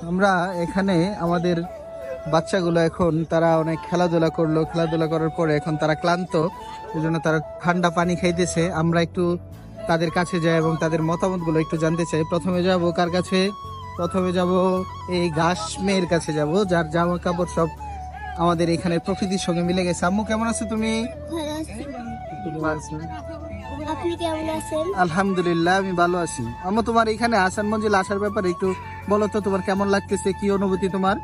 আমরা এখানে আমাদের বাচ্চাগুলো এখন তারা অনেক খেলাধুলা করলো, খেলাধুলা করার পরে এখন তারা ক্লান্ত, এই জন্য তারা ঠান্ডা পানি খাইতেছে। আমরা একটু তাদের কাছে যাই এবং তাদের মতামতগুলো একটু জানতে চাই। প্রথমে যাব কার কাছে? প্রথমে যাব এই ঘাস মেয়ের কাছে যাব, যার জামা কাপড় সব আমাদের এখানে প্রকৃতির সঙ্গে মিলে গেছে। আম্মু কেমন আছো তুমি? আপনি কেমন আছেন? আলহামদুলিল্লাহ, আমি ভালো আছি। আম্মু, তোমার এখানে আহসান মঞ্জিল আসার ব্যাপারে একটু বলো তো, তোমার কেমন লাগতেছে, কি অনুভূতি তোমার?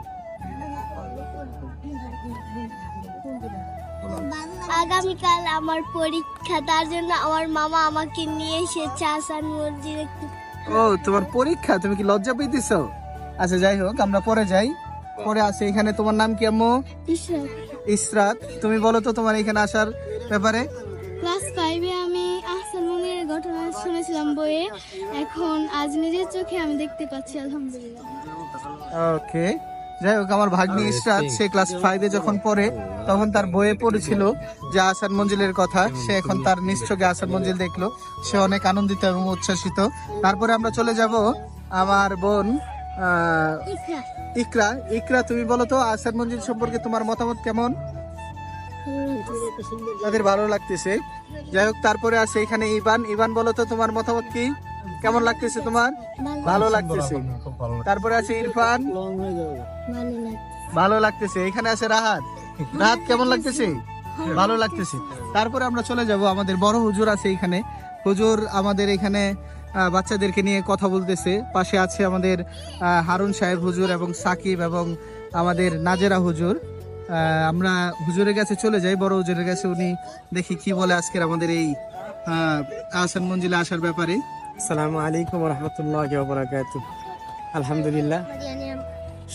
আগামীকাল আমার পরীক্ষা, তার জন্য আমার মামা আমাকে নিয়ে এসেছে আহসান মঞ্জিলে। ও, তোমার পরীক্ষা, তুমি কি লজ্জা পেয়েছো? আচ্ছা, যাই হোক, আমরা পরে যাই। পরে আছে এখানে, তোমার নাম কি আম্মু? ইসরাত। ইসরাত, তুমি বলো তো তোমার এখানে আসার ব্যাপারে। ক্লাস 5 এ আমি আহসান মঞ্জিলের ঘটনা শুনেছিলাম বইয়ে, এখন আজ নিজের চোখে আমি দেখতে পাচ্ছি, আলহামদুলিল্লাহ। ওকে, যাই হোক, আমার ভাগ্নি ইসরাত সে ক্লাস 5 এ যখন পড়ে তখন তার বইয়ে পড়েছিল যে আহসান মঞ্জিলের কথা। সে এখন তার নিজ চোখে আহসান মঞ্জিল দেখলো, সে অনেক আনন্দিত এবং উচ্ছ্বাসিত। তারপরে আমরা চলে যাব আমার বোন ইকরা। ইকরা, তুমি বলো তো আহসান মঞ্জিল সম্পর্কে তোমার মতামত কেমন? তাদের ভালো লাগতেছে। যাই হোক, তারপরে আছে এখানে ইবান। ইবান, বলো তো তোমার মতামত কি, কেমন লাগতেছে তোমার? ভালো লাগতেছে। তারপরে আছে ইরফান, ভালো লাগতেছে। এখানে আছে রাহাত। রাহাত, কেমন লাগতেছে? ভালো লাগতেছে। তারপরে আমরা চলে যাব, আমাদের বড় হুজুর আছে এখানে। হুজুর আমাদের এখানে বাচ্চাদেরকে নিয়ে কথা বলতেছে। পাশে আছে আমাদের হারুন সাহেব হুজুর এবং সাকিব এবং আমাদের নাজেরা হুজুর। আমরা হুজুরের কাছে চলে যাই, বড় হুজুরের কাছে। উনি দেখি কি বলে আজকের আমাদের এই আহসান মঞ্জিলে আসার ব্যাপারে। আসসালামু আলাইকুম রহমতুল্লাহি ওয়া বারাকাতুহু। আলহামদুলিল্লাহ,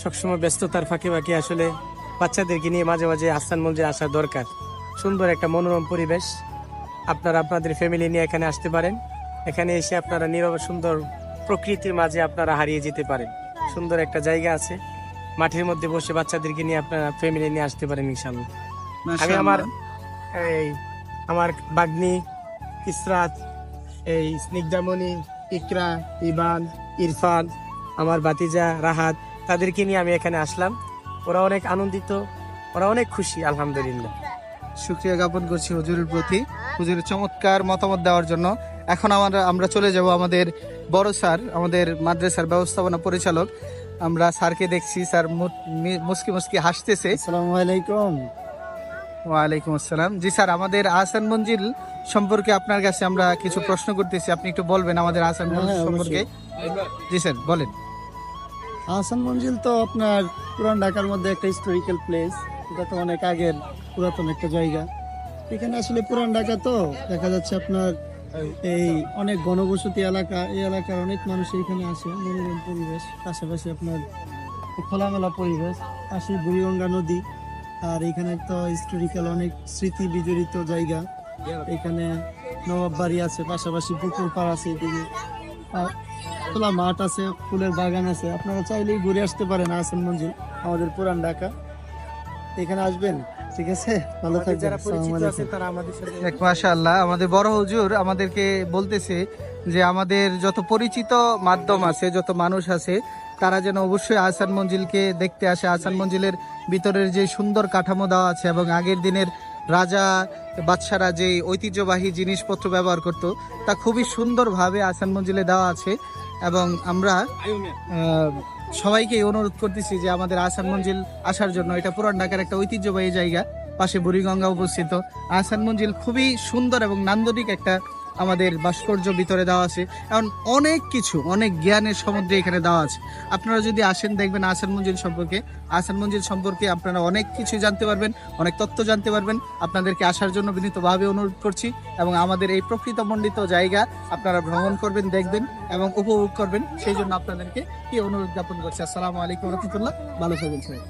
সবসময় ব্যস্ততার ফাঁকে ফাঁকে আসলে বাচ্চাদেরকে নিয়ে মাঝে মাঝে আহসান মঞ্জিলে আসা দরকার। সুন্দর একটা মনোরম পরিবেশ, আপনারা আপনাদের ফ্যামিলি নিয়ে এখানে আসতে পারেন। এখানে এসে আপনারা নীরব সুন্দর প্রকৃতির মাঝে আপনারা হারিয়ে যেতে পারেন। সুন্দর একটা জায়গা আছে, মাঠের মধ্যে বসে বাচ্চাদেরকে নিয়ে আপনারা ফ্যামিলি নিয়ে আসতে পারেন ইনশাআল্লাহ। আমি আমার বাগ্নি ইসরাত, এই স্নিগ্ধামণি, ইকরা, ইবান, ইরফান, আমার ভাতিজা রাহাত, তাদেরকে নিয়ে আমি এখানে আসলাম। ওরা অনেক আনন্দিত, ওরা অনেক খুশি, আলহামদুলিল্লাহ। শুকরিয়া জ্ঞাপন করছি হুজুরের প্রতি, হুজুরের চমৎকার মতামত দেওয়ার জন্য। এখন আমরা চলে যাব আমাদের বড় স্যার, আমাদের মাদ্রাসার ব্যবস্থাপনা পরিচালক। আমরা স্যারকে দেখছি, স্যার মুস্কি মুস্কি হাসতেছে। আসসালামু আলাইকুম। ওয়ালাইকুম আসসালাম। জি স্যার, আমাদের আহসান মঞ্জিল সম্পর্কে আপনার কাছে আমরা কিছু প্রশ্ন করতেছি, আপনি একটু বলবেন আমাদের আহসান মঞ্জিল সম্পর্কে। জি স্যার, বলেন। আহসান মঞ্জিল তো আপনার পুরান ঢাকার মধ্যে একটা হিস্টোরিক্যাল প্লেস। এটা তো অনেক আগের পুরাতন একটা জায়গা। এখানে আসলে পুরান ঢাকা তো দেখা যাচ্ছে আপনার এই অনেক ঘনবসতি এলাকা, এই এলাকার অনেক মানুষ এখানে আসে। মনোরম পরিবেশ, পাশাপাশি আপনার খোলামেলা পরিবেশ, পাশে বুড়িগঙ্গা নদী। আর এখানে তো হিস্টোরিক্যাল অনেক স্মৃতি বিজড়িত জায়গা। এখানে নবাব বাড়ি আছে, পাশাপাশি পুকুর পাড় আছে, এদিকে খোলা মাঠ আছে, ফুলের বাগান আছে। আপনারা চাইলেই ঘুরে আসতে পারেন আহসান মঞ্জিল, আমাদের পুরান ঢাকা। এখানে আসবেন, ঠিক আছে? ভালো থাকবেন। মাশাআল্লাহ, আমাদের বড় হুজুর আমাদেরকে বলতেছে যে আমাদের যত পরিচিত মাধ্যম আছে, যত মানুষ আছে, তারা যেন অবশ্যই আহসান মঞ্জিলকে দেখতে আসে। আহসান মঞ্জিলের ভিতরের যে সুন্দর কাঠামো দেওয়া আছে এবং আগের দিনের রাজা বাদশারা যে ঐতিহ্যবাহী জিনিসপত্র ব্যবহার করত, তা খুবই সুন্দরভাবে আহসান মঞ্জিলে দেওয়া আছে। এবং আমরা সবাইকে অনুরোধ করতেছি যে আমাদের আহসান মঞ্জিল আসার জন্য। এটা পুরান ঢাকার একটা ঐতিহ্যবাহী জায়গা, পাশে বুড়িগঙ্গা অবস্থিত। আহসান মঞ্জিল খুবই সুন্দর এবং নান্দনিক একটা আমাদের ভাস্কর্য ভিতরে দেওয়া আছে, এবং অনেক কিছু, অনেক জ্ঞানের সমুদ্রে এখানে দেওয়া আছে। আপনারা যদি আসেন, দেখবেন আহসান মঞ্জিল সম্পর্কে। আহসান মঞ্জিল সম্পর্কে আপনারা অনেক কিছু জানতে পারবেন, অনেক তথ্য জানতে পারবেন। আপনাদেরকে আসার জন্য বিনীতভাবে অনুরোধ করছি, এবং আমাদের এই প্রকৃতমণ্ডিত জায়গা আপনারা ভ্রমণ করবেন, দেখবেন এবং উপভোগ করবেন। সেই জন্য আপনাদেরকে কি অনুরোধ জ্ঞাপন করছি। আসসালামু আলাইকুম রহমতুল্লাহ, ভালো থাকবেন সবাই।